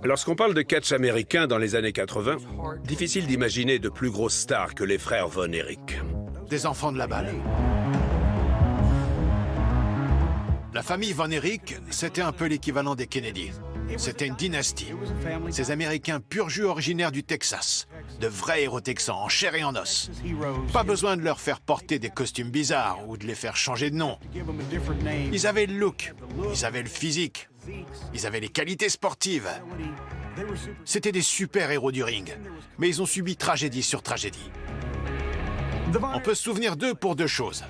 Lorsqu'on parle de catch américain dans les années 80, difficile d'imaginer de plus grosses stars que les frères Von Erich. Des enfants de la balle. La famille Von Erich, c'était un peu l'équivalent des Kennedy. C'était une dynastie. Ces Américains pur jus originaires du Texas. De vrais héros texans, en chair et en os. Pas besoin de leur faire porter des costumes bizarres ou de les faire changer de nom. Ils avaient le look, ils avaient le physique, ils avaient les qualités sportives. C'était des super-héros du ring. Mais ils ont subi tragédie sur tragédie. On peut se souvenir d'eux pour deux choses.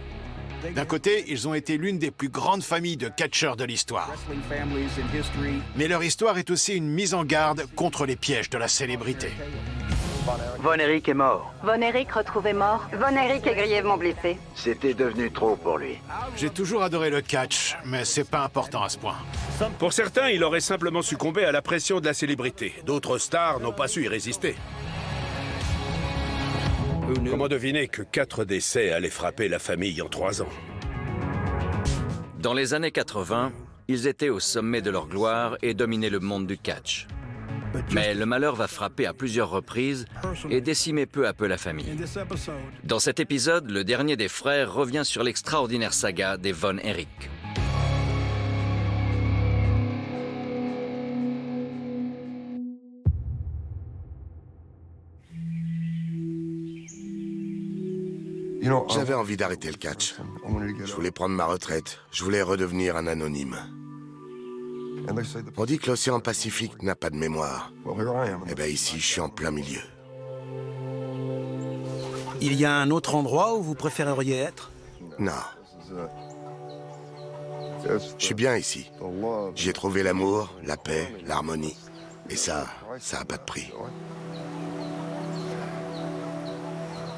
D'un côté, ils ont été l'une des plus grandes familles de catcheurs de l'histoire. Mais leur histoire est aussi une mise en garde contre les pièges de la célébrité. Von Erich est mort. Von Erich retrouvé mort. Von Erich est grièvement blessé. C'était devenu trop pour lui. J'ai toujours adoré le catch, mais c'est pas important à ce point. Pour certains, il aurait simplement succombé à la pression de la célébrité. D'autres stars n'ont pas su y résister. Comment deviner que 4 décès allaient frapper la famille en 3 ans? Dans les années 80, ils étaient au sommet de leur gloire et dominaient le monde du catch. Mais le malheur va frapper à plusieurs reprises et décimer peu à peu la famille. Dans cet épisode, le dernier des frères revient sur l'extraordinaire saga des Von Erich. J'avais envie d'arrêter le catch. Je voulais prendre ma retraite. Je voulais redevenir un anonyme. On dit que l'océan Pacifique n'a pas de mémoire. Eh bien ici, je suis en plein milieu. Il y a un autre endroit où vous préféreriez être? Non. Je suis bien ici. J'y ai trouvé l'amour, la paix, l'harmonie. Et ça n'a pas de prix.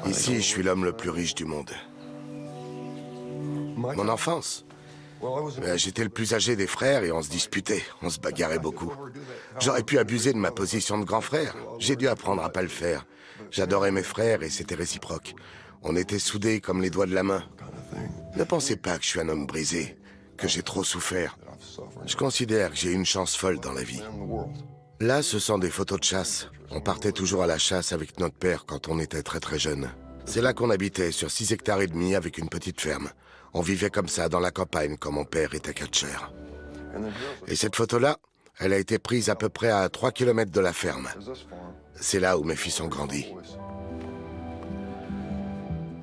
Ici, je suis l'homme le plus riche du monde. Mon enfance, j'étais le plus âgé des frères et on se disputait, on se bagarrait beaucoup. J'aurais pu abuser de ma position de grand frère. J'ai dû apprendre à pas le faire. J'adorais mes frères et c'était réciproque. On était soudés comme les doigts de la main. Ne pensez pas que je suis un homme brisé, que j'ai trop souffert. Je considère que j'ai une chance folle dans la vie. Là, ce sont des photos de chasse. On partait toujours à la chasse avec notre père quand on était très très jeune. C'est là qu'on habitait, sur 6 hectares et demi avec une petite ferme. On vivait comme ça, dans la campagne, quand mon père était catcheur. Et cette photo-là, elle a été prise à peu près à 3 km de la ferme. C'est là où mes fils ont grandi.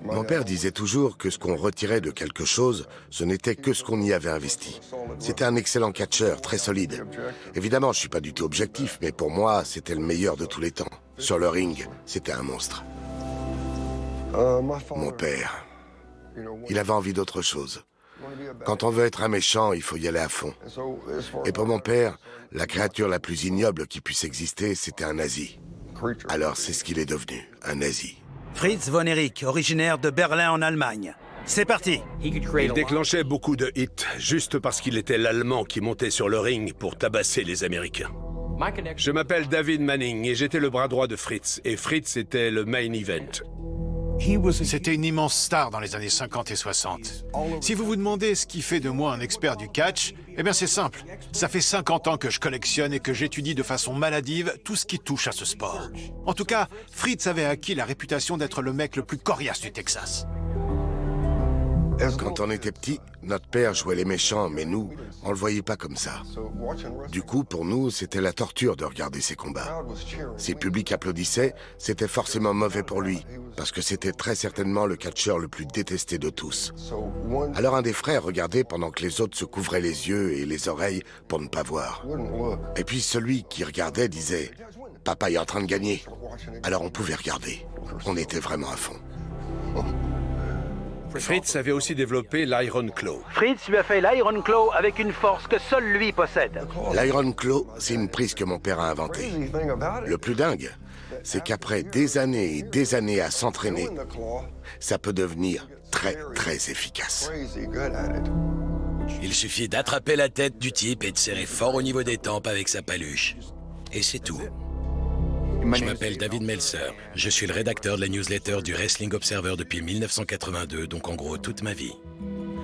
Mon père disait toujours que ce qu'on retirait de quelque chose, ce n'était que ce qu'on y avait investi. C'était un excellent catcheur, très solide. Évidemment, je ne suis pas du tout objectif, mais pour moi, c'était le meilleur de tous les temps. Sur le ring, c'était un monstre. Mon père, il avait envie d'autre chose. Quand on veut être un méchant, il faut y aller à fond. Et pour mon père, la créature la plus ignoble qui puisse exister, c'était un nazi. Alors c'est ce qu'il est devenu, un nazi. Fritz Von Erich, originaire de Berlin en Allemagne. C'est parti! Il déclenchait beaucoup de hits, juste parce qu'il était l'Allemand qui montait sur le ring pour tabasser les Américains. Je m'appelle David Manning et j'étais le bras droit de Fritz. Et Fritz était le main event. C'était une immense star dans les années 50 et 60. Si vous vous demandez ce qui fait de moi un expert du catch, eh bien c'est simple. Ça fait 50 ans que je collectionne et que j'étudie de façon maladive tout ce qui touche à ce sport. En tout cas, Fritz avait acquis la réputation d'être le mec le plus coriace du Texas. Quand on était petit, notre père jouait les méchants, mais nous, on le voyait pas comme ça. Du coup, pour nous, c'était la torture de regarder ses combats. Si le public applaudissait, c'était forcément mauvais pour lui, parce que c'était très certainement le catcheur le plus détesté de tous. Alors un des frères regardait pendant que les autres se couvraient les yeux et les oreilles pour ne pas voir. Et puis celui qui regardait disait « Papa est en train de gagner ». Alors on pouvait regarder. On était vraiment à fond. Fritz avait aussi développé l'Iron Claw. Fritz lui a fait l'Iron Claw avec une force que seul lui possède. L'Iron Claw, c'est une prise que mon père a inventée. Le plus dingue, c'est qu'après des années et des années à s'entraîner, ça peut devenir très, très efficace. Il suffit d'attraper la tête du type et de serrer fort au niveau des tempes avec sa paluche. Et c'est tout. Je m'appelle David Meltzer. Je suis le rédacteur de la newsletter du Wrestling Observer depuis 1982, donc en gros toute ma vie.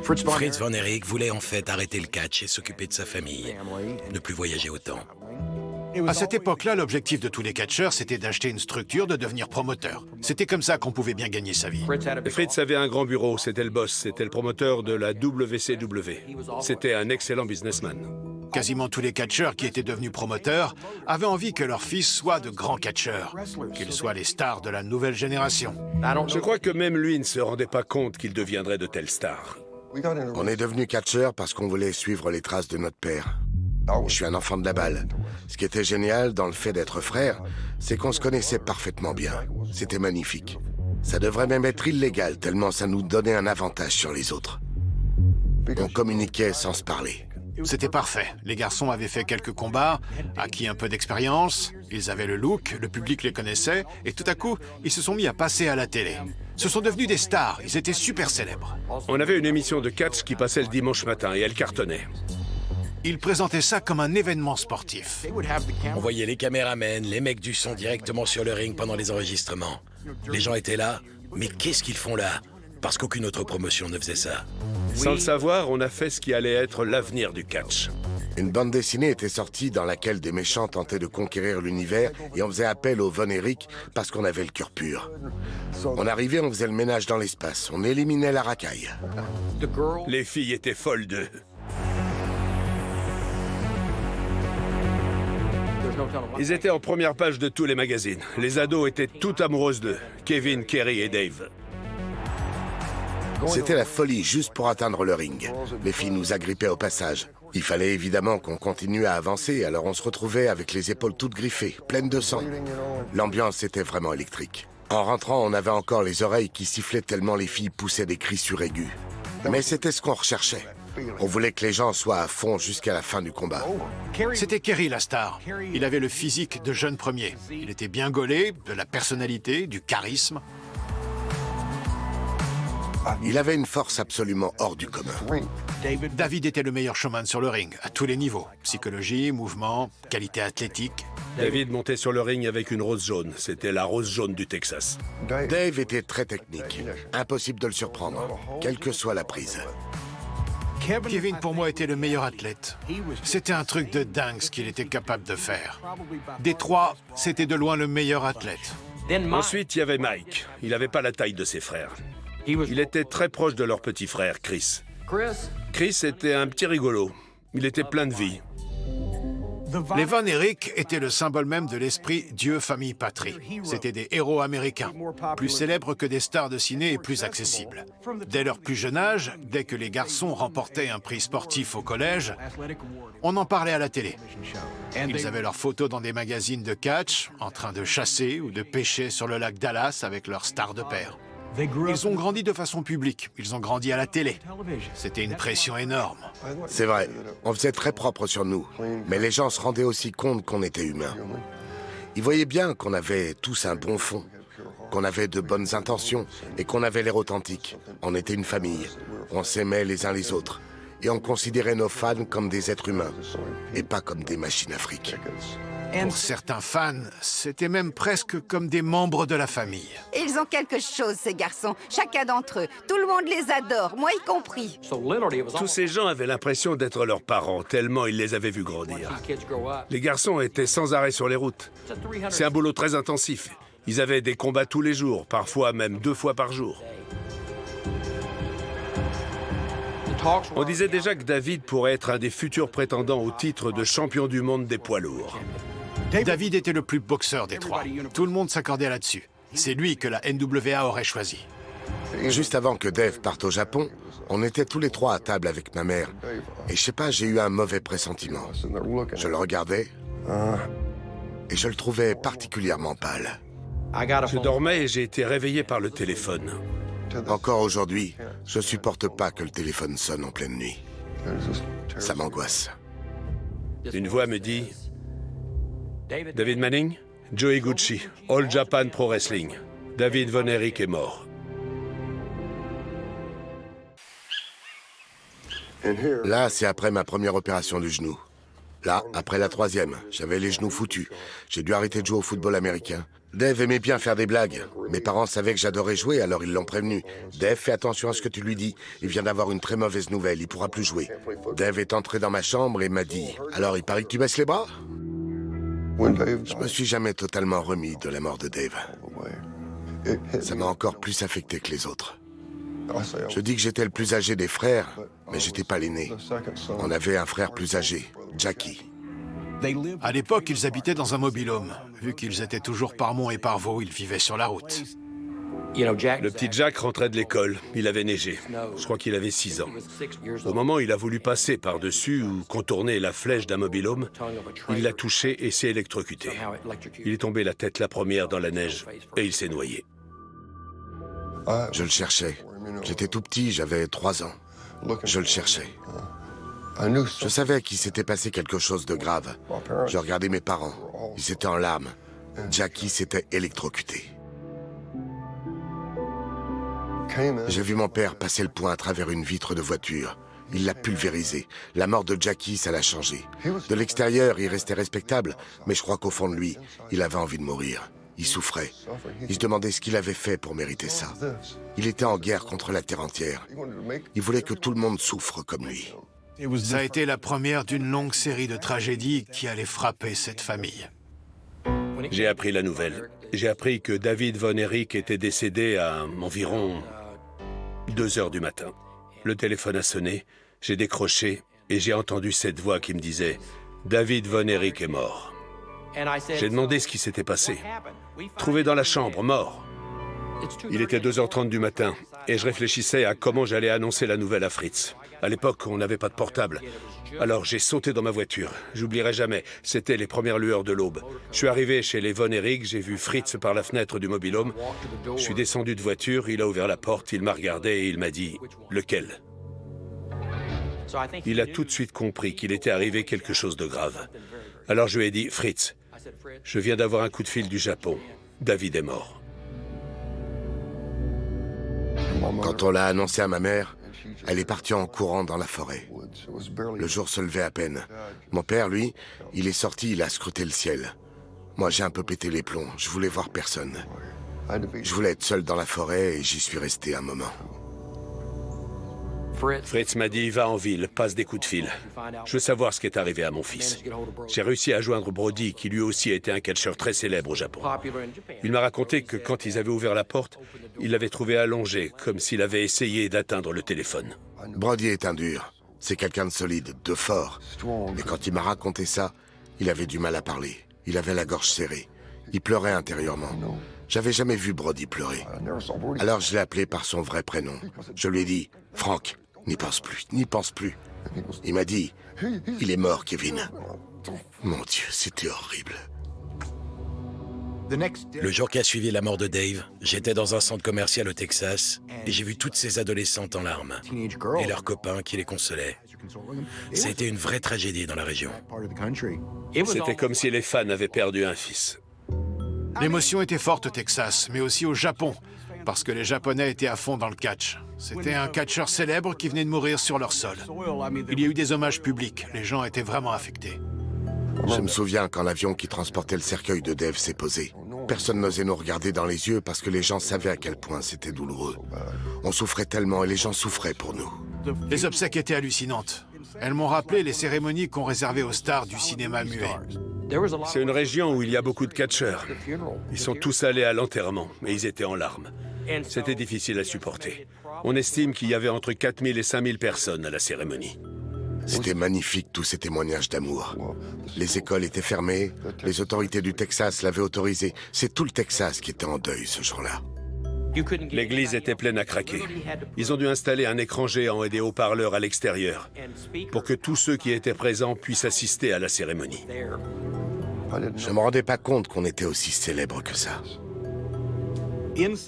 Fritz Von Erich voulait en fait arrêter le catch et s'occuper de sa famille, ne plus voyager autant. À cette époque-là, l'objectif de tous les catcheurs, c'était d'acheter une structure, de devenir promoteur. C'était comme ça qu'on pouvait bien gagner sa vie. Fritz avait un grand bureau, c'était le boss, c'était le promoteur de la WCW. C'était un excellent businessman. Quasiment tous les catcheurs qui étaient devenus promoteurs avaient envie que leurs fils soient de grands catcheurs, qu'ils soient les stars de la nouvelle génération. Je crois que même lui ne se rendait pas compte qu'il deviendrait de telles stars. On est devenu catcheurs parce qu'on voulait suivre les traces de notre père. Je suis un enfant de la balle. Ce qui était génial dans le fait d'être frère, c'est qu'on se connaissait parfaitement bien. C'était magnifique. Ça devrait même être illégal, tellement ça nous donnait un avantage sur les autres. On communiquait sans se parler. C'était parfait. Les garçons avaient fait quelques combats, acquis un peu d'expérience, ils avaient le look, le public les connaissait, et tout à coup, ils se sont mis à passer à la télé. Ce sont devenus des stars, ils étaient super célèbres. On avait une émission de catch qui passait le dimanche matin et elle cartonnait. Ils présentaient ça comme un événement sportif. On voyait les caméramens, les mecs du son directement sur le ring pendant les enregistrements. Les gens étaient là, mais qu'est-ce qu'ils font là? Parce qu'aucune autre promotion ne faisait ça. Sans le savoir, on a fait ce qui allait être l'avenir du catch. Une bande dessinée était sortie dans laquelle des méchants tentaient de conquérir l'univers et on faisait appel au Von Erich parce qu'on avait le cœur pur. On arrivait, on faisait le ménage dans l'espace, on éliminait la racaille. Les filles étaient folles d'eux. Ils étaient en première page de tous les magazines. Les ados étaient toutes amoureuses d'eux. Kevin, Kerry et Dave. C'était la folie juste pour atteindre le ring. Les filles nous agrippaient au passage. Il fallait évidemment qu'on continue à avancer, alors on se retrouvait avec les épaules toutes griffées, pleines de sang. L'ambiance était vraiment électrique. En rentrant, on avait encore les oreilles qui sifflaient tellement les filles poussaient des cris suraigus. Mais c'était ce qu'on recherchait. On voulait que les gens soient à fond jusqu'à la fin du combat. C'était Kerry la star. Il avait le physique de jeune premier. Il était bien gaulé, de la personnalité, du charisme. Il avait une force absolument hors du commun. David était le meilleur showman sur le ring, à tous les niveaux. Psychologie, mouvement, qualité athlétique. David montait sur le ring avec une rose jaune. C'était la rose jaune du Texas. Dave était très technique. Impossible de le surprendre, quelle que soit la prise. Kevin, pour moi, était le meilleur athlète. C'était un truc de dingue ce qu'il était capable de faire. Des trois, c'était de loin le meilleur athlète. Ensuite, il y avait Mike. Il n'avait pas la taille de ses frères. Il était très proche de leur petit frère, Chris. Chris était un petit rigolo. Il était plein de vie. Les Von Erich étaient le symbole même de l'esprit Dieu, famille, patrie. C'étaient des héros américains, plus célèbres que des stars de ciné et plus accessibles. Dès leur plus jeune âge, dès que les garçons remportaient un prix sportif au collège, on en parlait à la télé. Ils avaient leurs photos dans des magazines de catch, en train de chasser ou de pêcher sur le lac Dallas avec leurs stars de père. Ils ont grandi de façon publique, ils ont grandi à la télé. C'était une pression énorme. C'est vrai, on faisait très propre sur nous, mais les gens se rendaient aussi compte qu'on était humains. Ils voyaient bien qu'on avait tous un bon fond, qu'on avait de bonnes intentions et qu'on avait l'air authentique. On était une famille, on s'aimait les uns les autres et on considérait nos fans comme des êtres humains et pas comme des machines à fric. Pour certains fans, c'était même presque comme des membres de la famille. Ils ont quelque chose, ces garçons. Chacun d'entre eux. Tout le monde les adore, moi y compris. Tous ces gens avaient l'impression d'être leurs parents, tellement ils les avaient vus grandir. Les garçons étaient sans arrêt sur les routes. C'est un boulot très intensif. Ils avaient des combats tous les jours, parfois même 2 fois par jour. On disait déjà que David pourrait être un des futurs prétendants au titre de champion du monde des poids lourds. David était le plus boxeur des trois. Tout le monde s'accordait là-dessus. C'est lui que la NWA aurait choisi. Juste avant que Dave parte au Japon, on était tous les trois à table avec ma mère. Et je sais pas, j'ai eu un mauvais pressentiment. Je le regardais et je le trouvais particulièrement pâle. Je dormais et j'ai été réveillé par le téléphone. Encore aujourd'hui, je supporte pas que le téléphone sonne en pleine nuit. Ça m'angoisse. Une voix me dit... David Manning, Joe Iguchi, All Japan Pro Wrestling. David Von Erich est mort. Là, c'est après ma première opération du genou. Là, après la 3e, j'avais les genoux foutus. J'ai dû arrêter de jouer au football américain. Dave aimait bien faire des blagues. Mes parents savaient que j'adorais jouer, alors ils l'ont prévenu. Dave, fais attention à ce que tu lui dis. Il vient d'avoir une très mauvaise nouvelle, il pourra plus jouer. Dave est entré dans ma chambre et m'a dit « Alors, il paraît que tu baisses les bras ?» Je me suis jamais totalement remis de la mort de Dave. Ça m'a encore plus affecté que les autres. Je dis que j'étais le plus âgé des frères, mais j'étais pas l'aîné. On avait un frère plus âgé, Jackie. À l'époque, ils habitaient dans un mobil-home. Vu qu'ils étaient toujours par Mont et par Vaux, ils vivaient sur la route. Le petit Jack rentrait de l'école. Il avait neigé. Je crois qu'il avait 6 ans. Au moment où il a voulu passer par-dessus ou contourner la flèche d'un mobil-home, il l'a touché et s'est électrocuté. Il est tombé la tête la première dans la neige et il s'est noyé. Je le cherchais. J'étais tout petit, j'avais 3 ans. Je le cherchais. Je savais qu'il s'était passé quelque chose de grave. Je regardais mes parents. Ils étaient en larmes. Jackie s'était électrocuté. J'ai vu mon père passer le poing à travers une vitre de voiture. Il l'a pulvérisé. La mort de Jackie, ça l'a changé. De l'extérieur, il restait respectable, mais je crois qu'au fond de lui, il avait envie de mourir. Il souffrait. Il se demandait ce qu'il avait fait pour mériter ça. Il était en guerre contre la terre entière. Il voulait que tout le monde souffre comme lui. Ça a été la première d'une longue série de tragédies qui allait frapper cette famille. J'ai appris la nouvelle. J'ai appris que David Von Erich était décédé à environ 2 heures du matin. Le téléphone a sonné, j'ai décroché et j'ai entendu cette voix qui me disait « David Von Erich est mort ». J'ai demandé ce qui s'était passé. Trouvé dans la chambre, mort. Il était 2h30 du matin et je réfléchissais à comment j'allais annoncer la nouvelle à Fritz. À l'époque, on n'avait pas de portable. Alors j'ai sauté dans ma voiture. J'oublierai jamais, c'était les premières lueurs de l'aube. Je suis arrivé chez les Von Erich, j'ai vu Fritz par la fenêtre du mobil-home. Je suis descendu de voiture, il a ouvert la porte, il m'a regardé et il m'a dit « Lequel ?» Il a tout de suite compris qu'il était arrivé quelque chose de grave. Alors je lui ai dit « Fritz, je viens d'avoir un coup de fil du Japon. David est mort. » Quand on l'a annoncé à ma mère, elle est partie en courant dans la forêt. Le jour se levait à peine. Mon père, lui, il est sorti, il a scruté le ciel. Moi, j'ai un peu pété les plombs. Je voulais voir personne. Je voulais être seul dans la forêt et j'y suis resté un moment. Fritz m'a dit « Va en ville, passe des coups de fil. Je veux savoir ce qui est arrivé à mon fils. » J'ai réussi à joindre Brody, qui lui aussi était un catcheur très célèbre au Japon. Il m'a raconté que quand ils avaient ouvert la porte, il l'avait trouvé allongé, comme s'il avait essayé d'atteindre le téléphone. Brody est un dur. C'est quelqu'un de solide, de fort. Et quand il m'a raconté ça, il avait du mal à parler. Il avait la gorge serrée. Il pleurait intérieurement. J'avais jamais vu Brody pleurer. Alors je l'ai appelé par son vrai prénom. Je lui ai dit « Frank, n'y pense plus, n'y pense plus. » Il m'a dit « Il est mort, Kevin. » Mon Dieu, c'était horrible. Le jour qui a suivi la mort de Dave, j'étais dans un centre commercial au Texas et j'ai vu toutes ces adolescentes en larmes et leurs copains qui les consolaient. C'était une vraie tragédie dans la région. C'était comme si les fans avaient perdu un fils. L'émotion était forte au Texas, mais aussi au Japon, parce que les Japonais étaient à fond dans le catch. C'était un catcheur célèbre qui venait de mourir sur leur sol. Il y a eu des hommages publics, les gens étaient vraiment affectés. Je me souviens quand l'avion qui transportait le cercueil de Dave s'est posé. Personne n'osait nous regarder dans les yeux parce que les gens savaient à quel point c'était douloureux. On souffrait tellement et les gens souffraient pour nous. Les obsèques étaient hallucinantes. Elles m'ont rappelé les cérémonies qu'on réservait aux stars du cinéma muet. C'est une région où il y a beaucoup de catcheurs. Ils sont tous allés à l'enterrement, et ils étaient en larmes. C'était difficile à supporter. On estime qu'il y avait entre 4000 et 5000 personnes à la cérémonie. C'était magnifique, tous ces témoignages d'amour. Les écoles étaient fermées, les autorités du Texas l'avaient autorisé. C'est tout le Texas qui était en deuil ce jour-là. L'église était pleine à craquer. Ils ont dû installer un écran géant et des haut-parleurs à l'extérieur pour que tous ceux qui étaient présents puissent assister à la cérémonie. Je ne me rendais pas compte qu'on était aussi célèbre que ça.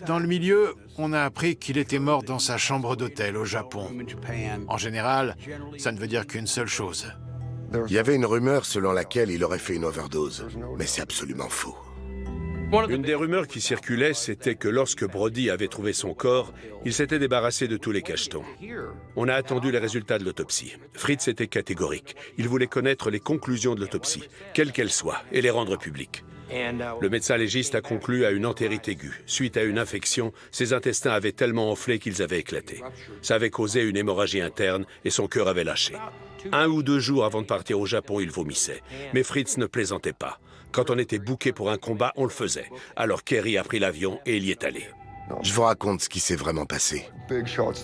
Dans le milieu, on a appris qu'il était mort dans sa chambre d'hôtel au Japon. En général, ça ne veut dire qu'une seule chose. Il y avait une rumeur selon laquelle il aurait fait une overdose, mais c'est absolument faux. Une des rumeurs qui circulait, c'était que lorsque Brody avait trouvé son corps, il s'était débarrassé de tous les cachetons. On a attendu les résultats de l'autopsie. Fritz était catégorique. Il voulait connaître les conclusions de l'autopsie, quelles qu'elles soient, et les rendre publiques. Le médecin légiste a conclu à une entérite aiguë. Suite à une infection, ses intestins avaient tellement enflé qu'ils avaient éclaté. Ça avait causé une hémorragie interne et son cœur avait lâché. 1 ou 2 jours avant de partir au Japon, il vomissait. Mais Fritz ne plaisantait pas. Quand on était booké pour un combat, on le faisait. Alors Kerry a pris l'avion et il y est allé. Je vous raconte ce qui s'est vraiment passé.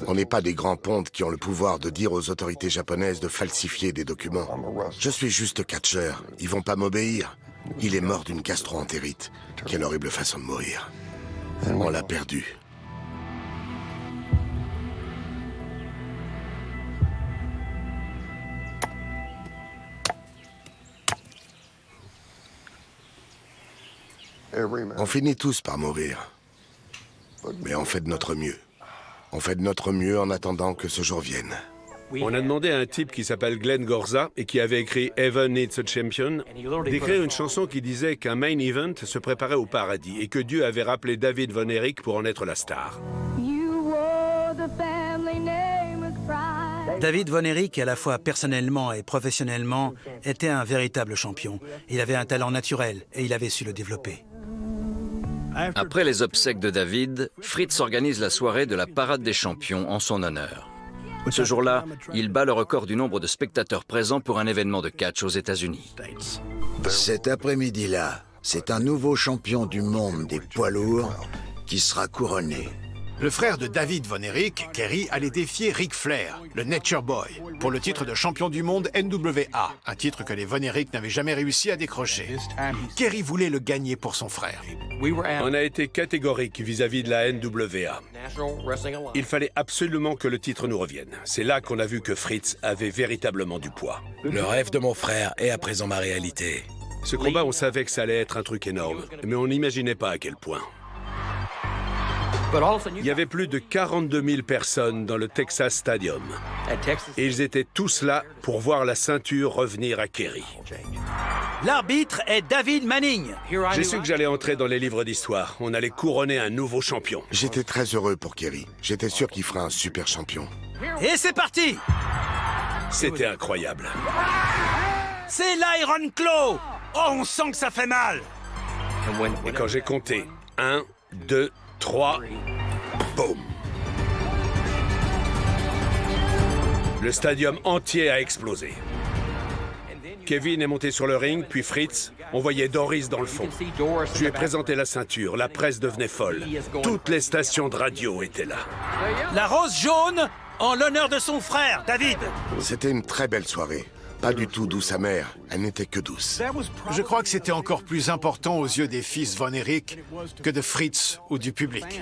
On n'est pas des grands pontes qui ont le pouvoir de dire aux autorités japonaises de falsifier des documents. Je suis juste catcheur. Ils vont pas m'obéir. Il est mort d'une gastro-entérite. Quelle horrible façon de mourir. On l'a perdu. On finit tous par mourir. Mais on fait de notre mieux. On fait de notre mieux en attendant que ce jour vienne. On a demandé à un type qui s'appelle Glenn Gorza et qui avait écrit Heaven Needs a Champion d'écrire une chanson qui disait qu'un main event se préparait au paradis et que Dieu avait rappelé David Von Erich pour en être la star. David Von Erich, à la fois personnellement et professionnellement, était un véritable champion. Il avait un talent naturel et il avait su le développer. Après les obsèques de David, Fritz organise la soirée de la parade des champions en son honneur. Ce jour-là, il bat le record du nombre de spectateurs présents pour un événement de catch aux États-Unis. Cet après-midi-là, c'est un nouveau champion du monde des poids lourds qui sera couronné. Le frère de David Von Erich, Kerry, allait défier Ric Flair, le Nature Boy, pour le titre de champion du monde NWA, un titre que les Von Erich n'avaient jamais réussi à décrocher. Kerry voulait le gagner pour son frère. On a été catégorique vis-à-vis de la NWA. Il fallait absolument que le titre nous revienne. C'est là qu'on a vu que Fritz avait véritablement du poids. Le rêve de mon frère est à présent ma réalité. Ce combat, on savait que ça allait être un truc énorme, mais on n'imaginait pas à quel point. Il y avait plus de 42 000 personnes dans le Texas Stadium. Et ils étaient tous là pour voir la ceinture revenir à Kerry. L'arbitre est David Manning. J'ai su que j'allais entrer dans les livres d'histoire. On allait couronner un nouveau champion. J'étais très heureux pour Kerry. J'étais sûr qu'il ferait un super champion. Et c'est parti! C'était incroyable. C'est l'Iron Claw! Oh, on sent que ça fait mal! Et quand j'ai compté 1, 2, 3, boum! Le stadium entier a explosé. Kevin est monté sur le ring, puis Fritz. On voyait Doris dans le fond. Je lui ai présenté la ceinture, la presse devenait folle. Toutes les stations de radio étaient là. La rose jaune en l'honneur de son frère, David. C'était une très belle soirée. Pas du tout douce amère, elle n'était que douce. Je crois que c'était encore plus important aux yeux des fils Von Erich que de Fritz ou du public.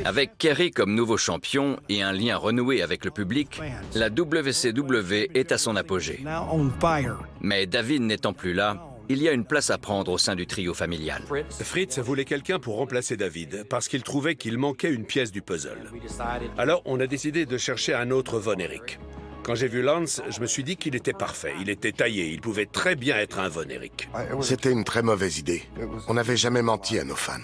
Avec Kerry comme nouveau champion et un lien renoué avec le public, la WCW est à son apogée. Mais David n'étant plus là, il y a une place à prendre au sein du trio familial. Fritz voulait quelqu'un pour remplacer David, parce qu'il trouvait qu'il manquait une pièce du puzzle. Alors, on a décidé de chercher un autre Von Erich. Quand j'ai vu Lance, je me suis dit qu'il était parfait. Il était taillé, il pouvait très bien être un Von Erich. C'était une très mauvaise idée. On n'avait jamais menti à nos fans.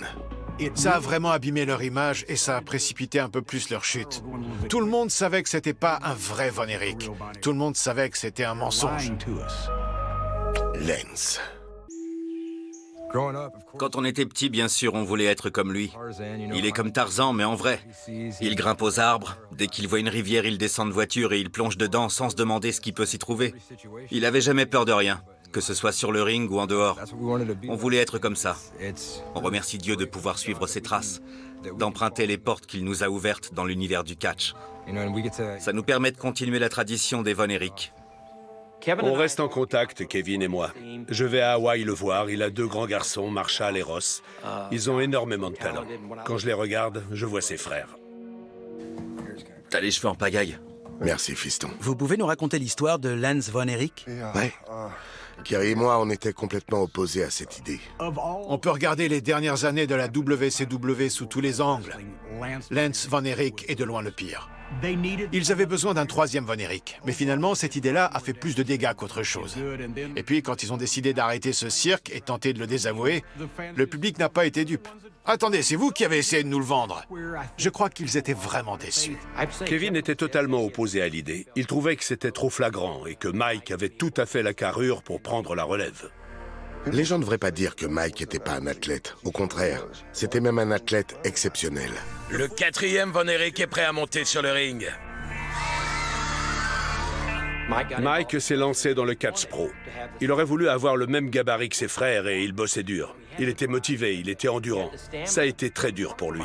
Ça a vraiment abîmé leur image et ça a précipité un peu plus leur chute. Tout le monde savait que c'était pas un vrai Von Erich. Tout le monde savait que c'était un mensonge. Lance. Quand on était petit, bien sûr, on voulait être comme lui. Il est comme Tarzan, mais en vrai. Il grimpe aux arbres. Dès qu'il voit une rivière, il descend de voiture et il plonge dedans sans se demander ce qui peut s'y trouver. Il avait jamais peur de rien, que ce soit sur le ring ou en dehors. On voulait être comme ça. On remercie Dieu de pouvoir suivre ses traces, d'emprunter les portes qu'il nous a ouvertes dans l'univers du catch. Ça nous permet de continuer la tradition des Von Erich. On reste en contact, Kevin et moi. Je vais à Hawaï le voir. Il a 2 grands garçons, Marshall et Ross. Ils ont énormément de talent. Quand je les regarde, je vois ses frères. T'as les cheveux en pagaille. Merci, fiston. Vous pouvez nous raconter l'histoire de Lance Von Erich? Ouais. Kerry et moi, on était complètement opposés à cette idée. On peut regarder les dernières années de la WCW sous tous les angles. Lance Von Erich est de loin le pire. Ils avaient besoin d'un 3e Von Erich, mais finalement, cette idée-là a fait plus de dégâts qu'autre chose. Et puis, quand ils ont décidé d'arrêter ce cirque et tenté de le désavouer, le public n'a pas été dupe. Attendez, c'est vous qui avez essayé de nous le vendre. Je crois qu'ils étaient vraiment déçus. Kevin était totalement opposé à l'idée. Il trouvait que c'était trop flagrant et que Mike avait tout à fait la carrure pour prendre la relève. Les gens ne devraient pas dire que Mike n'était pas un athlète. Au contraire, c'était même un athlète exceptionnel. Le 4e Von Erich est prêt à monter sur le ring. Mike s'est lancé dans le catch pro. Il aurait voulu avoir le même gabarit que ses frères et il bossait dur. Il était motivé, il était endurant. Ça a été très dur pour lui.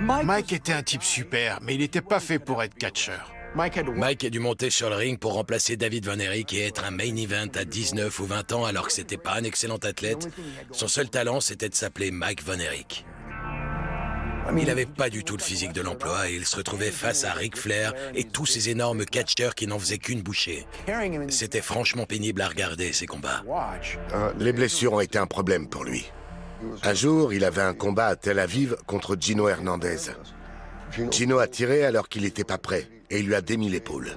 Mike était un type super, mais il n'était pas fait pour être catcheur. Mike a dû monter sur le ring pour remplacer David Von Erich et être un main event à 19 ou 20 ans alors que c'était pas un excellent athlète. Son seul talent, c'était de s'appeler Mike Von Erich. Il n'avait pas du tout le physique de l'emploi et il se retrouvait face à Ric Flair et tous ces énormes catcheurs qui n'en faisaient qu'une bouchée. C'était franchement pénible à regarder, ces combats. Les blessures ont été un problème pour lui. Un jour, il avait un combat à Tel Aviv contre Gino Hernandez. Gino a tiré alors qu'il n'était pas prêt et il lui a démis l'épaule.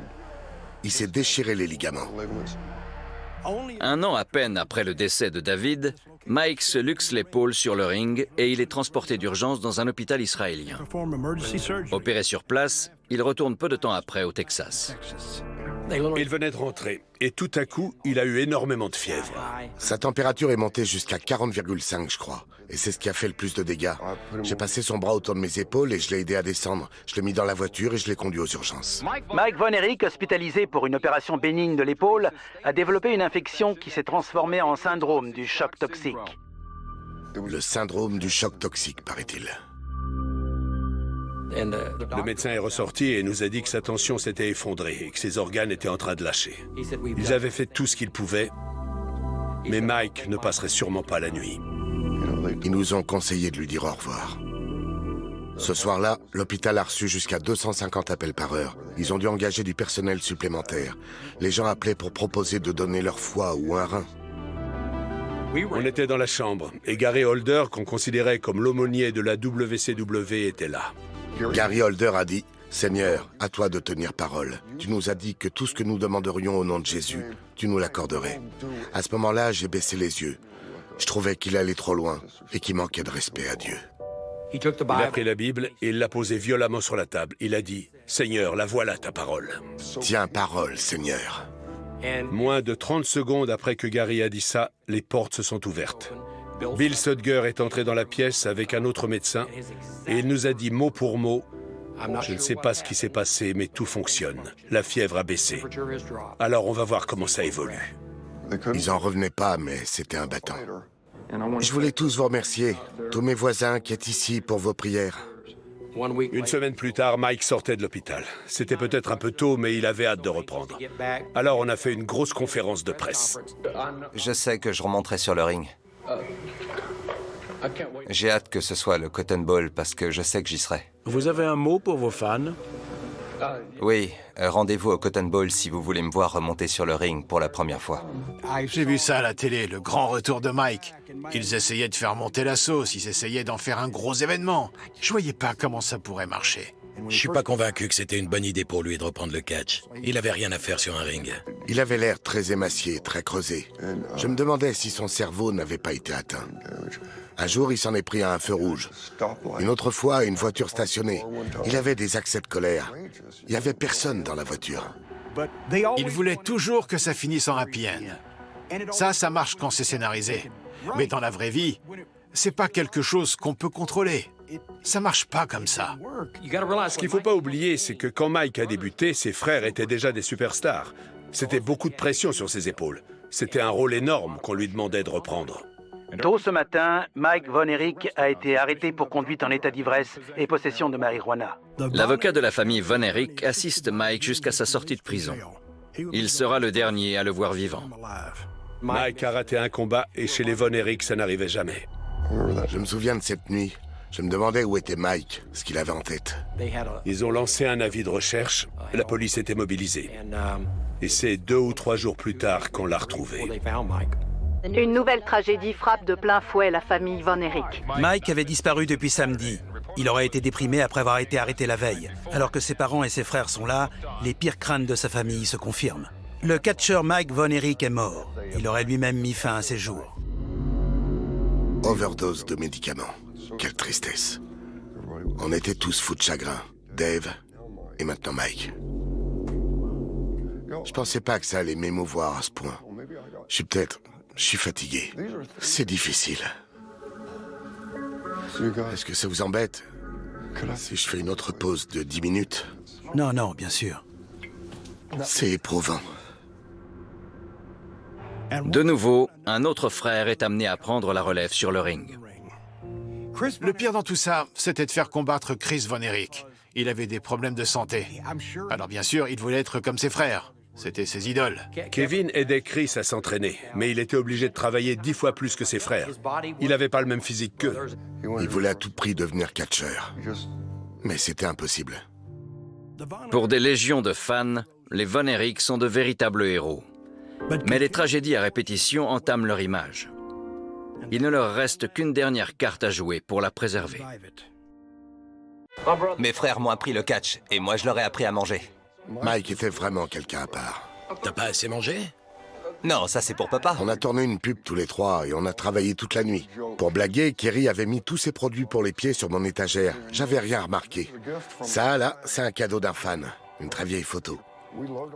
Il s'est déchiré les ligaments. Un an à peine après le décès de David, Mike se luxe l'épaule sur le ring et il est transporté d'urgence dans un hôpital israélien. Opéré sur place, il retourne peu de temps après au Texas. Il venait de rentrer et tout à coup, il a eu énormément de fièvre. Sa température est montée jusqu'à 40,5, je crois. Et c'est ce qui a fait le plus de dégâts. J'ai passé son bras autour de mes épaules et je l'ai aidé à descendre. Je l'ai mis dans la voiture et je l'ai conduit aux urgences. Mike Von Erich, hospitalisé pour une opération bénigne de l'épaule, a développé une infection qui s'est transformée en syndrome du choc toxique. Le syndrome du choc toxique, paraît-il. Le médecin est ressorti et nous a dit que sa tension s'était effondrée et que ses organes étaient en train de lâcher. Ils avaient fait tout ce qu'ils pouvaient, mais Mike ne passerait sûrement pas la nuit. Ils nous ont conseillé de lui dire au revoir. Ce soir-là, l'hôpital a reçu jusqu'à 250 appels par heure. Ils ont dû engager du personnel supplémentaire. Les gens appelaient pour proposer de donner leur foie ou un rein. On était dans la chambre et Gary Holder, qu'on considérait comme l'aumônier de la WCW, était là. Gary Holder a dit « Seigneur, à toi de tenir parole. Tu nous as dit que tout ce que nous demanderions au nom de Jésus, tu nous l'accorderais. » À ce moment-là, j'ai baissé les yeux. Je trouvais qu'il allait trop loin et qu'il manquait de respect à Dieu. Il a pris la Bible et il l'a posée violemment sur la table. Il a dit « Seigneur, la voilà ta parole. » Tiens parole, Seigneur. Moins de 30 secondes après que Gary a dit ça, les portes se sont ouvertes. Bill Sudger est entré dans la pièce avec un autre médecin et il nous a dit mot pour mot « Je ne sais pas ce qui s'est passé, mais tout fonctionne. La fièvre a baissé. Alors on va voir comment ça évolue. » Ils en revenaient pas, mais c'était un battant. Je voulais tous vous remercier, tous mes voisins qui êtes ici pour vos prières. Une semaine plus tard, Mike sortait de l'hôpital. C'était peut-être un peu tôt, mais il avait hâte de reprendre. Alors on a fait une grosse conférence de presse. Je sais que je remonterai sur le ring. J'ai hâte que ce soit le Cotton Bowl parce que je sais que j'y serai. Vous avez un mot pour vos fans? Oui, rendez-vous au Cotton Bowl si vous voulez me voir remonter sur le ring pour la première fois. J'ai vu ça à la télé, le grand retour de Mike. Ils essayaient de faire monter la sauce, ils essayaient d'en faire un gros événement. Je voyais pas comment ça pourrait marcher. Je suis pas convaincu que c'était une bonne idée pour lui de reprendre le catch. Il avait rien à faire sur un ring. Il avait l'air très émacié, très creusé. Je me demandais si son cerveau n'avait pas été atteint. Un jour, il s'en est pris à un feu rouge. Une autre fois, à une voiture stationnée. Il avait des accès de colère. Il n'y avait personne dans la voiture. Ils voulaient toujours que ça finisse en happy end. Ça marche quand c'est scénarisé. Mais dans la vraie vie, c'est pas quelque chose qu'on peut contrôler. Ça marche pas comme ça. Ce qu'il faut pas oublier, c'est que quand Mike a débuté, ses frères étaient déjà des superstars. C'était beaucoup de pression sur ses épaules. C'était un rôle énorme qu'on lui demandait de reprendre. Tôt ce matin, Mike Von Erich a été arrêté pour conduite en état d'ivresse et possession de marijuana. L'avocat de la famille Von Erich assiste Mike jusqu'à sa sortie de prison. Il sera le dernier à le voir vivant. Mike a raté un combat et chez les Von Erich, ça n'arrivait jamais. Je me souviens de cette nuit. Je me demandais où était Mike, ce qu'il avait en tête. Ils ont lancé un avis de recherche. La police était mobilisée. Et c'est 2 ou 3 jours plus tard qu'on l'a retrouvé. Une nouvelle tragédie frappe de plein fouet la famille Von Erich. Mike avait disparu depuis samedi. Il aurait été déprimé après avoir été arrêté la veille. Alors que ses parents et ses frères sont là, les pires craintes de sa famille se confirment. Le catcheur Mike Von Erich est mort. Il aurait lui-même mis fin à ses jours. Overdose de médicaments. Quelle tristesse. On était tous fous de chagrin. Dave et maintenant Mike. Je pensais pas que ça allait m'émouvoir à ce point. Je suis peut-être Je suis fatigué. C'est difficile. Est-ce que ça vous embête si je fais une autre pause de 10 minutes? Non, non, bien sûr. C'est éprouvant. De nouveau, un autre frère est amené à prendre la relève sur le ring. Le pire dans tout ça, c'était de faire combattre Chris Von Erich. Il avait des problèmes de santé. Alors bien sûr, il voulait être comme ses frères. C'était ses idoles. Kevin aidait Chris à s'entraîner, mais il était obligé de travailler 10 fois plus que ses frères. Il n'avait pas le même physique qu'eux. Il voulait à tout prix devenir catcheur. Mais c'était impossible. Pour des légions de fans, les Von Erich sont de véritables héros. Mais les tragédies à répétition entament leur image. Il ne leur reste qu'une dernière carte à jouer pour la préserver. Mes frères m'ont appris le catch, et moi je leur ai appris à manger. Mike était vraiment quelqu'un à part. T'as pas assez mangé? Non, ça c'est pour papa. On a tourné une pub tous les trois et on a travaillé toute la nuit. Pour blaguer, Kerry avait mis tous ses produits pour les pieds sur mon étagère. J'avais rien remarqué. Ça, là, c'est un cadeau d'un fan. Une très vieille photo.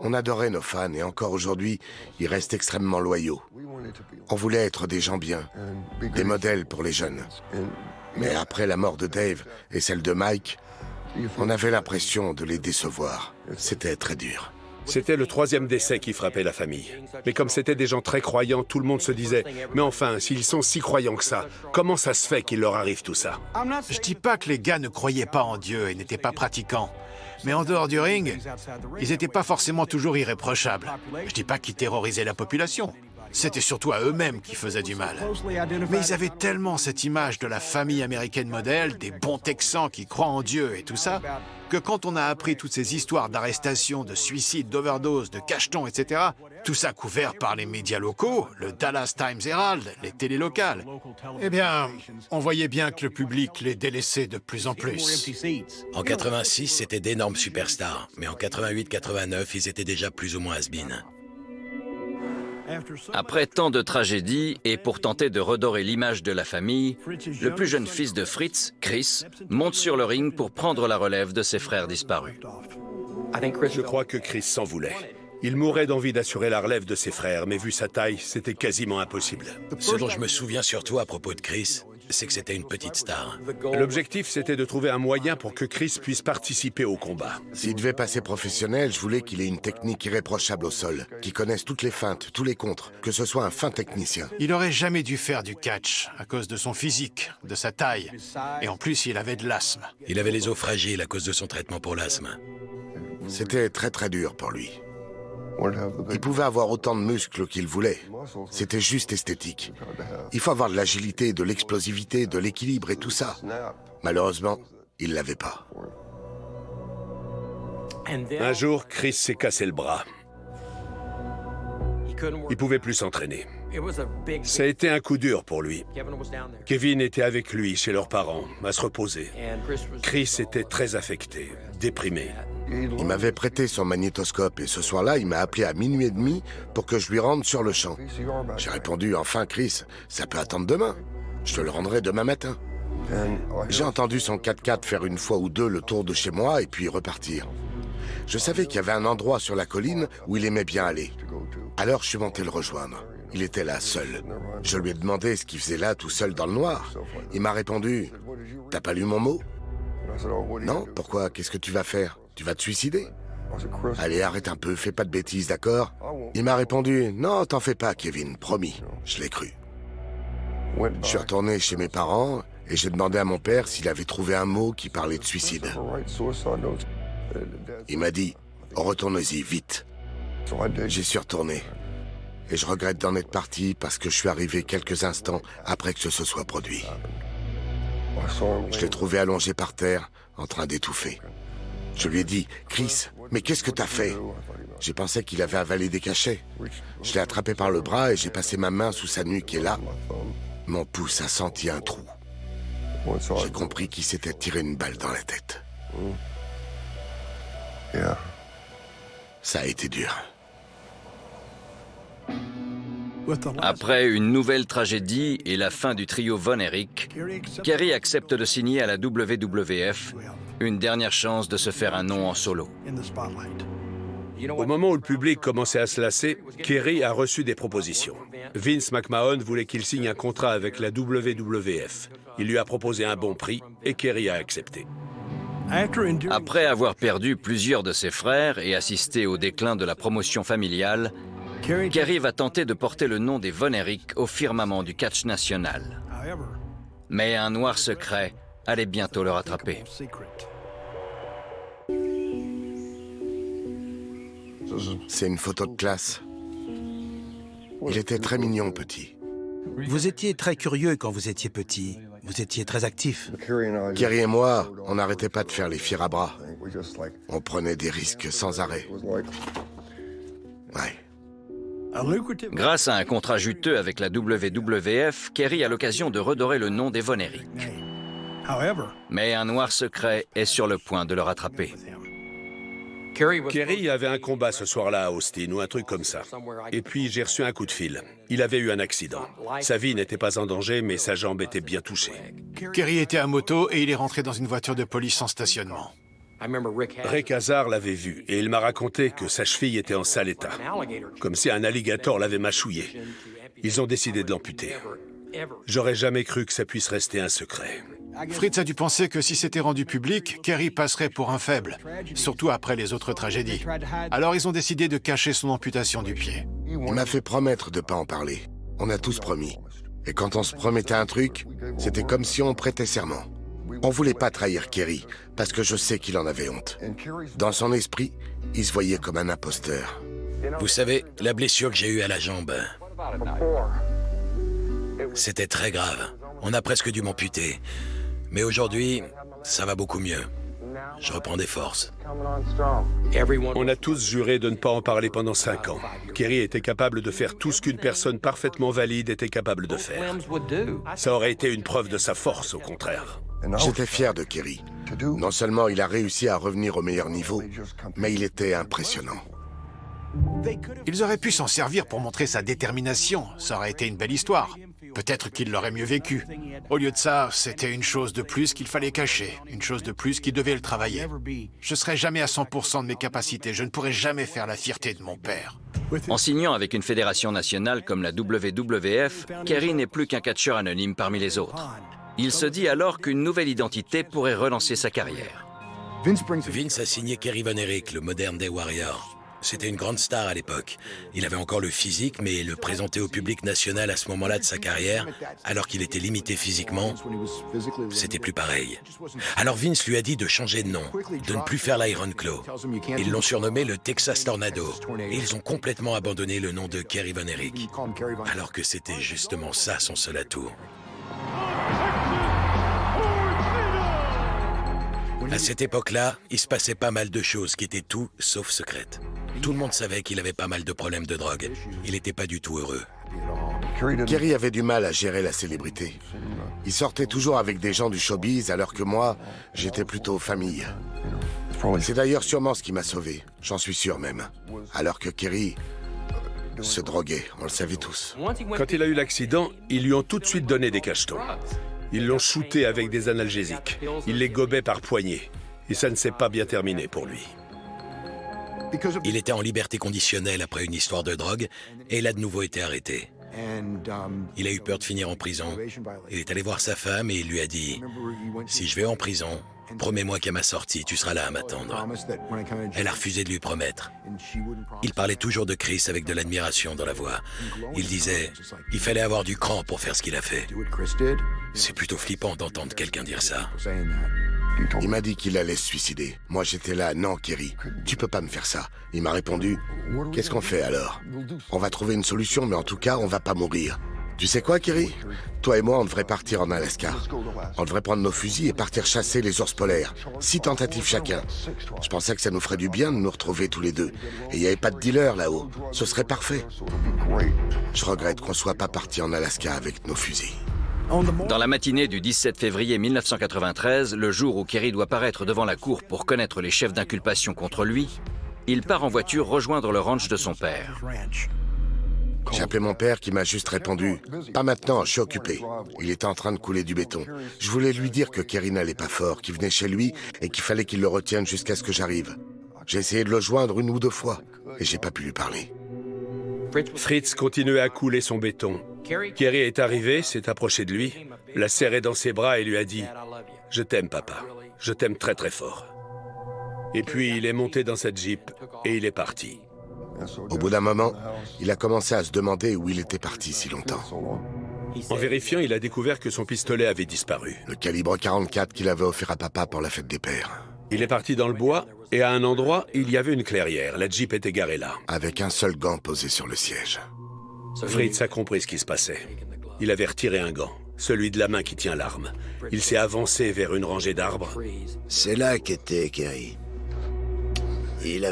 On adorait nos fans et encore aujourd'hui, ils restent extrêmement loyaux. On voulait être des gens bien, des modèles pour les jeunes. Mais après la mort de Dave et celle de Mike, on avait l'impression de les décevoir. C'était très dur. C'était le 3e décès qui frappait la famille. Mais comme c'était des gens très croyants, tout le monde se disait « Mais enfin, s'ils sont si croyants que ça, comment ça se fait qu'il leur arrive tout ça ?» Je dis pas que les gars ne croyaient pas en Dieu et n'étaient pas pratiquants. Mais en dehors du ring, ils n'étaient pas forcément toujours irréprochables. Je dis pas qu'ils terrorisaient la population. C'était surtout à eux-mêmes qui faisaient du mal. Mais ils avaient tellement cette image de la famille américaine modèle, des bons Texans qui croient en Dieu et tout ça, que quand on a appris toutes ces histoires d'arrestations, de suicides, d'overdoses, de cachetons, etc., tout ça couvert par les médias locaux, le Dallas Times Herald, les télés locales, eh bien, on voyait bien que le public les délaissait de plus en plus. En 86, c'était d'énormes superstars, mais en 88-89, ils étaient déjà plus ou moins has-been. Après tant de tragédies, et pour tenter de redorer l'image de la famille, le plus jeune fils de Fritz, Chris, monte sur le ring pour prendre la relève de ses frères disparus. Je crois que Chris s'en voulait. Il mourait d'envie d'assurer la relève de ses frères, mais vu sa taille, c'était quasiment impossible. Ce dont je me souviens surtout à propos de Chris, c'est que c'était une petite star. L'objectif, c'était de trouver un moyen pour que Chris puisse participer au combat. S'il devait passer professionnel, je voulais qu'il ait une technique irréprochable au sol, qu'il connaisse toutes les feintes, tous les contres, que ce soit un fin technicien. Il aurait jamais dû faire du catch à cause de son physique, de sa taille. Et en plus, il avait de l'asthme. Il avait les os fragiles à cause de son traitement pour l'asthme. C'était très dur pour lui. Il pouvait avoir autant de muscles qu'il voulait. C'était juste esthétique. Il faut avoir de l'agilité, de l'explosivité, de l'équilibre et tout ça. Malheureusement, il l'avait pas. Un jour, Chris s'est cassé le bras. Il pouvait plus s'entraîner. Ça a été un coup dur pour lui. Kevin était avec lui chez leurs parents, à se reposer. Chris était très affecté, déprimé. Il m'avait prêté son magnétoscope et ce soir-là, il m'a appelé à 00h30 pour que je lui rende sur le champ. J'ai répondu, enfin Chris, ça peut attendre demain. Je te le rendrai demain matin. J'ai entendu son 4x4 faire une fois ou deux le tour de chez moi et puis repartir. Je savais qu'il y avait un endroit sur la colline où il aimait bien aller. Alors je suis monté le rejoindre. Il était là, seul. Je lui ai demandé ce qu'il faisait là, tout seul dans le noir. Il m'a répondu, « T'as pas lu mon mot ?»« Non, pourquoi? Qu'est-ce que tu vas faire? Tu vas te suicider? Allez, arrête un peu, fais pas de bêtises, d'accord? » Il m'a répondu, « Non, t'en fais pas, Kevin, promis. » Je l'ai cru. Je suis retourné chez mes parents et j'ai demandé à mon père s'il avait trouvé un mot qui parlait de suicide. Il m'a dit, « Retourne-y, vite. » J'y suis retourné. Et je regrette d'en être parti parce que je suis arrivé quelques instants après que ce soit produit. Je l'ai trouvé allongé par terre, en train d'étouffer. Je lui ai dit, « Chris, mais qu'est-ce que t'as fait ?» J'ai pensé qu'il avait avalé des cachets. Je l'ai attrapé par le bras et j'ai passé ma main sous sa nuque et là, mon pouce a senti un trou. J'ai compris qu'il s'était tiré une balle dans la tête. Ça a été dur. Après une nouvelle tragédie et la fin du trio Von Erich, Kerry accepte de signer à la WWF, une dernière chance de se faire un nom en solo. Au moment où le public commençait à se lasser, Kerry a reçu des propositions. Vince McMahon voulait qu'il signe un contrat avec la WWF. Il lui a proposé un bon prix et Kerry a accepté. Après avoir perdu plusieurs de ses frères et assisté au déclin de la promotion familiale, Kerry va tenter de porter le nom des Von Erich au firmament du catch national. Mais un noir secret allait bientôt le rattraper. C'est une photo de classe. Il était très mignon, petit. Vous étiez très curieux quand vous étiez petit. Vous étiez très actif. Kerry et moi, on n'arrêtait pas de faire les fiers à bras. On prenait des risques sans arrêt. Ouais. Grâce à un contrat juteux avec la WWF, Kerry a l'occasion de redorer le nom des Von Erich. Mais un noir secret est sur le point de le rattraper. Kerry avait un combat ce soir-là à Austin ou un truc comme ça. Et puis j'ai reçu un coup de fil. Il avait eu un accident. Sa vie n'était pas en danger, mais sa jambe était bien touchée. Kerry était à moto et il est rentré dans une voiture de police en stationnement. Rick Hazard l'avait vu et il m'a raconté que sa cheville était en sale état. Comme si un alligator l'avait mâchouillé. Ils ont décidé de l'amputer. J'aurais jamais cru que ça puisse rester un secret. Fritz a dû penser que si c'était rendu public, Kerry passerait pour un faible, surtout après les autres tragédies. Alors ils ont décidé de cacher son amputation du pied. Il m'a fait promettre de ne pas en parler. On a tous promis. Et quand on se promettait un truc, c'était comme si on prêtait serment. On voulait pas trahir Kerry, parce que je sais qu'il en avait honte. Dans son esprit, il se voyait comme un imposteur. Vous savez, la blessure que j'ai eue à la jambe, c'était très grave. On a presque dû m'amputer. Mais aujourd'hui, ça va beaucoup mieux. Je reprends des forces. On a tous juré de ne pas en parler pendant 5 ans. Kerry était capable de faire tout ce qu'une personne parfaitement valide était capable de faire. Ça aurait été une preuve de sa force, au contraire. J'étais fier de Kerry. Non seulement il a réussi à revenir au meilleur niveau, mais il était impressionnant. Ils auraient pu s'en servir pour montrer sa détermination. Ça aurait été une belle histoire. Peut-être qu'il l'aurait mieux vécu. Au lieu de ça, c'était une chose de plus qu'il fallait cacher. Une chose de plus qui devait le travailler. Je serai jamais à 100% de mes capacités. Je ne pourrai jamais faire la fierté de mon père. En signant avec une fédération nationale comme la WWF, Kerry n'est plus qu'un catcheur anonyme parmi les autres. Il se dit alors qu'une nouvelle identité pourrait relancer sa carrière. Vince a signé Kerry Von Erich, le moderne des Warriors. C'était une grande star à l'époque. Il avait encore le physique, mais le présenter au public national à ce moment-là de sa carrière, alors qu'il était limité physiquement, c'était plus pareil. Alors Vince lui a dit de changer de nom, de ne plus faire l'Iron Claw. Ils l'ont surnommé le Texas Tornado. Et ils ont complètement abandonné le nom de Kerry Von Erich, alors que c'était justement ça son seul atout. À cette époque-là, il se passait pas mal de choses qui étaient tout sauf secrètes. Tout le monde savait qu'il avait pas mal de problèmes de drogue. Il n'était pas du tout heureux. Kerry avait du mal à gérer la célébrité. Il sortait toujours avec des gens du showbiz, alors que moi, j'étais plutôt famille. C'est d'ailleurs sûrement ce qui m'a sauvé, j'en suis sûr même. Alors que Kerry se droguait, on le savait tous. Quand il a eu l'accident, ils lui ont tout de suite donné des cachetons. Ils l'ont shooté avec des analgésiques. Il les gobait par poignées. Et ça ne s'est pas bien terminé pour lui. Il était en liberté conditionnelle après une histoire de drogue et il a de nouveau été arrêté. Il a eu peur de finir en prison. Il est allé voir sa femme et il lui a dit « Si je vais en prison, promets-moi qu'à ma sortie, tu seras là à m'attendre. » Elle a refusé de lui promettre. Il parlait toujours de Chris avec de l'admiration dans la voix. Il disait « Il fallait avoir du cran pour faire ce qu'il a fait. » C'est plutôt flippant d'entendre quelqu'un dire ça. Il m'a dit qu'il allait se suicider. Moi, j'étais là. Non, Kerry, tu peux pas me faire ça. Il m'a répondu, qu'est-ce qu'on fait alors? On va trouver une solution, mais en tout cas, on va pas mourir. Tu sais quoi, Kerry? Toi et moi, on devrait partir en Alaska. On devrait prendre nos fusils et partir chasser les ours polaires. 6 tentatives chacun. Je pensais que ça nous ferait du bien de nous retrouver tous les deux. Et il n'y avait pas de dealer là-haut. Ce serait parfait. Je regrette qu'on soit pas parti en Alaska avec nos fusils. Dans la matinée du 17 février 1993, le jour où Kerry doit paraître devant la cour pour connaître les chefs d'inculpation contre lui, il part en voiture rejoindre le ranch de son père. J'ai appelé mon père qui m'a juste répondu « Pas maintenant, je suis occupé ». Il était en train de couler du béton. Je voulais lui dire que Kerry n'allait pas fort, qu'il venait chez lui et qu'il fallait qu'il le retienne jusqu'à ce que j'arrive. J'ai essayé de le joindre 1 ou 2 fois, et j'ai pas pu lui parler. Fritz continuait à couler son béton. Kerry est arrivé, s'est approché de lui, l'a serré dans ses bras et lui a dit « Je t'aime, papa. Je t'aime très très fort. » Et puis il est monté dans sa Jeep et il est parti. Au bout d'un moment, il a commencé à se demander où il était parti si longtemps. En vérifiant, il a découvert que son pistolet avait disparu. Le calibre 44 qu'il avait offert à papa pour la fête des pères. Il est parti dans le bois et à un endroit, il y avait une clairière. La Jeep était garée là. Avec un seul gant posé sur le siège. Fritz a compris ce qui se passait. Il avait retiré un gant, celui de la main qui tient l'arme. Il s'est avancé vers une rangée d'arbres. C'est là qu'était Kerry. Il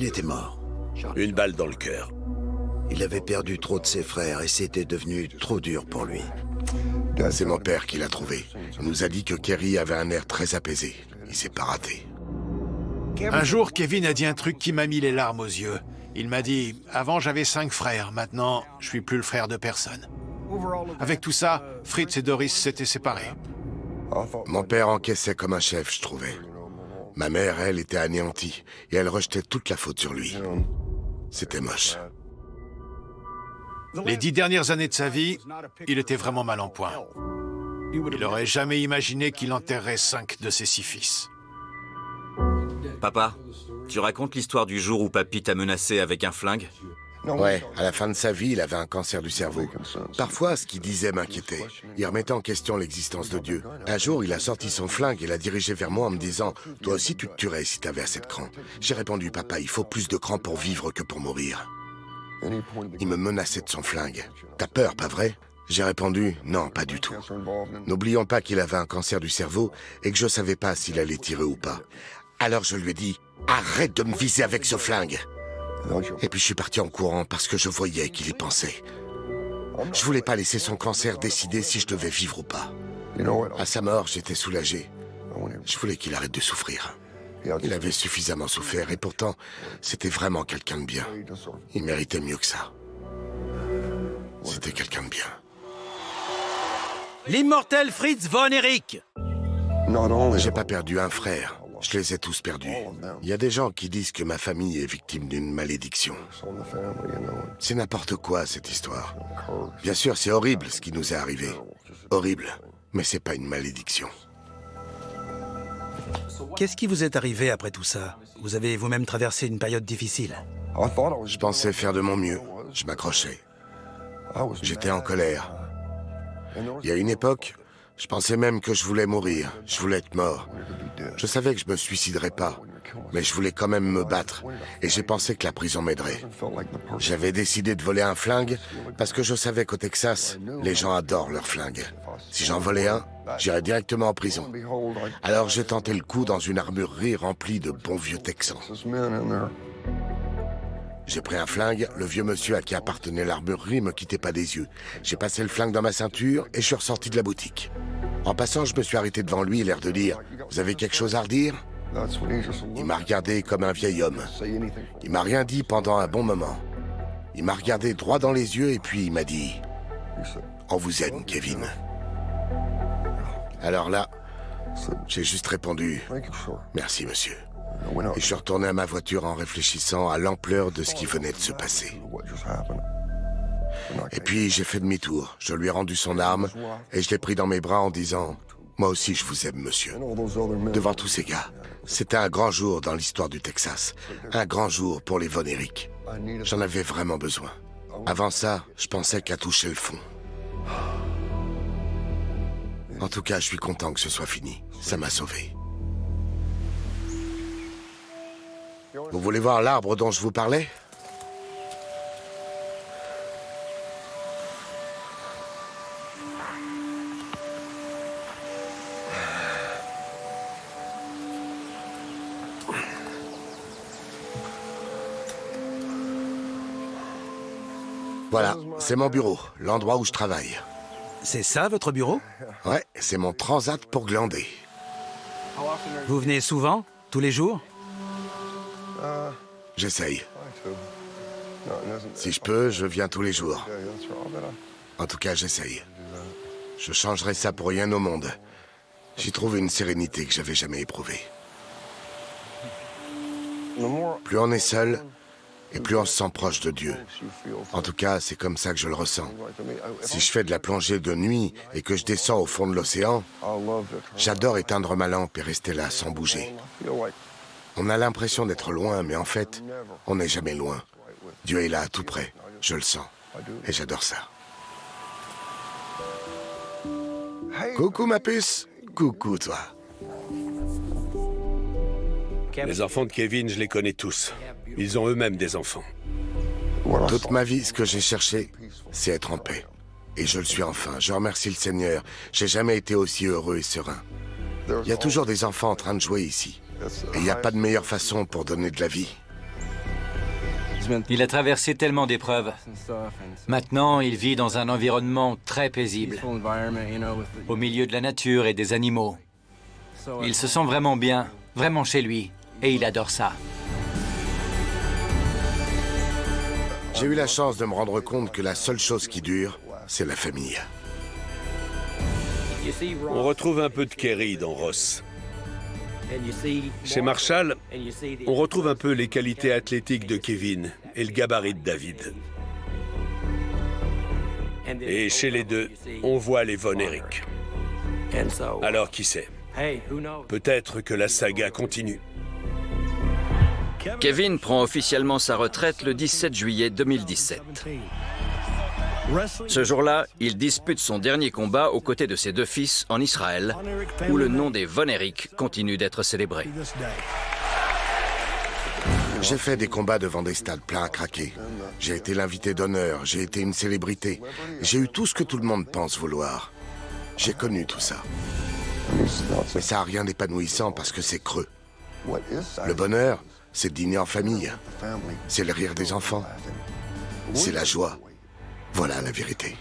était mort. Une balle dans le cœur. Il avait perdu trop de ses frères et c'était devenu trop dur pour lui. C'est mon père qui l'a trouvé. Il nous a dit que Kerry avait un air très apaisé. Il s'est pas raté. Un jour, Kevin a dit un truc qui m'a mis les larmes aux yeux. Il m'a dit « Avant, j'avais 5 frères. Maintenant, je suis plus le frère de personne. » Avec tout ça, Fritz et Doris s'étaient séparés. Mon père encaissait comme un chef, je trouvais. Ma mère, elle, était anéantie, et elle rejetait toute la faute sur lui. C'était moche. Les 10 dernières années de sa vie, il était vraiment mal en point. Il n'aurait jamais imaginé qu'il enterrerait 5 de ses 6 fils. Papa, tu racontes l'histoire du jour où papy t'a menacé avec un flingue? Ouais, à la fin de sa vie, il avait un cancer du cerveau. Parfois, ce qu'il disait m'inquiétait. Il remettait en question l'existence de Dieu. Un jour, il a sorti son flingue et l'a dirigé vers moi en me disant « Toi aussi, tu te tuerais si t'avais assez de cran. » J'ai répondu « Papa, il faut plus de cran pour vivre que pour mourir. » Il me menaçait de son flingue. « T'as peur, pas vrai ?» J'ai répondu « Non, pas du tout. » N'oublions pas qu'il avait un cancer du cerveau et que je savais pas s'il allait tirer ou pas. Alors je lui ai dit « Arrête de me viser avec ce flingue !» Et puis je suis parti en courant parce que je voyais qu'il y pensait. Je voulais pas laisser son cancer décider si je devais vivre ou pas. À sa mort, j'étais soulagé. Je voulais qu'il arrête de souffrir. Il avait suffisamment souffert et pourtant, c'était vraiment quelqu'un de bien. Il méritait mieux que ça. C'était quelqu'un de bien. L'immortel Fritz von Erich. J'ai pas perdu un frère. Je les ai tous perdus. Il y a des gens qui disent que ma famille est victime d'une malédiction. C'est n'importe quoi, cette histoire. Bien sûr, c'est horrible ce qui nous est arrivé. Horrible, mais c'est pas une malédiction. Qu'est-ce qui vous est arrivé après tout ça? Vous avez vous-même traversé une période difficile. Je pensais faire de mon mieux. Je m'accrochais. J'étais en colère. Il y a une époque, je pensais même que je voulais mourir. Je voulais être mort. Je savais que je me suiciderais pas, mais je voulais quand même me battre. Et j'ai pensé que la prison m'aiderait. J'avais décidé de voler un flingue parce que je savais qu'au Texas, les gens adorent leurs flingues. Si j'en volais un, j'irais directement en prison. Alors j'ai tenté le coup dans une armurerie remplie de bons vieux Texans. J'ai pris un flingue, le vieux monsieur à qui appartenait l'armurerie me quittait pas des yeux. J'ai passé le flingue dans ma ceinture et je suis ressorti de la boutique. En passant, je me suis arrêté devant lui, l'air de dire « Vous avez quelque chose à redire ?» Il m'a regardé comme un vieil homme. Il m'a rien dit pendant un bon moment. Il m'a regardé droit dans les yeux et puis il m'a dit « On vous aime, Kevin. » Alors là, j'ai juste répondu « Merci, monsieur. » Et je suis retourné à ma voiture en réfléchissant à l'ampleur de ce qui venait de se passer. Et puis j'ai fait demi-tour, je lui ai rendu son arme et je l'ai pris dans mes bras en disant « Moi aussi je vous aime, monsieur. » Devant tous ces gars. C'était un grand jour dans l'histoire du Texas. Un grand jour pour les Von Erich. J'en avais vraiment besoin. Avant ça, je pensais qu'à toucher le fond. En tout cas, je suis content que ce soit fini. Ça m'a sauvé. Vous voulez voir l'arbre dont je vous parlais? Voilà, c'est mon bureau, l'endroit où je travaille. C'est ça, votre bureau? Ouais, c'est mon transat pour glander. Vous venez souvent? Tous les jours? J'essaye. Si je peux, je viens tous les jours. En tout cas, j'essaye. Je changerai ça pour rien au monde. J'y trouve une sérénité que j'avais jamais éprouvée. Plus on est seul, et plus on se sent proche de Dieu. En tout cas, c'est comme ça que je le ressens. Si je fais de la plongée de nuit et que je descends au fond de l'océan, j'adore éteindre ma lampe et rester là sans bouger. On a l'impression d'être loin, mais en fait, on n'est jamais loin. Dieu est là, tout près. Je le sens. Et j'adore ça. Coucou ma puce. Coucou toi. Les enfants de Kevin, je les connais tous. Ils ont eux-mêmes des enfants. Toute ma vie, ce que j'ai cherché, c'est être en paix. Et je le suis enfin. Je remercie le Seigneur. J'ai jamais été aussi heureux et serein. Il y a toujours des enfants en train de jouer ici. Et il n'y a pas de meilleure façon pour donner de la vie. Il a traversé tellement d'épreuves. Maintenant, il vit dans un environnement très paisible, au milieu de la nature et des animaux. Il se sent vraiment bien, vraiment chez lui, et il adore ça. J'ai eu la chance de me rendre compte que la seule chose qui dure, c'est la famille. On retrouve un peu de Kerry dans Ross. Chez Marshall, on retrouve un peu les qualités athlétiques de Kevin et le gabarit de David. Et chez les deux, on voit les Von Erich. Alors qui sait? Peut-être que la saga continue. Kevin prend officiellement sa retraite le 17 juillet 2017. Ce jour-là, il dispute son dernier combat aux côtés de ses deux fils en Israël, où le nom des Von Erich continue d'être célébré. J'ai fait des combats devant des stades pleins à craquer. J'ai été l'invité d'honneur, j'ai été une célébrité. J'ai eu tout ce que tout le monde pense vouloir. J'ai connu tout ça. Mais ça n'a rien d'épanouissant parce que c'est creux. Le bonheur, c'est de dîner en famille. C'est le rire des enfants. C'est la joie. Voilà la vérité.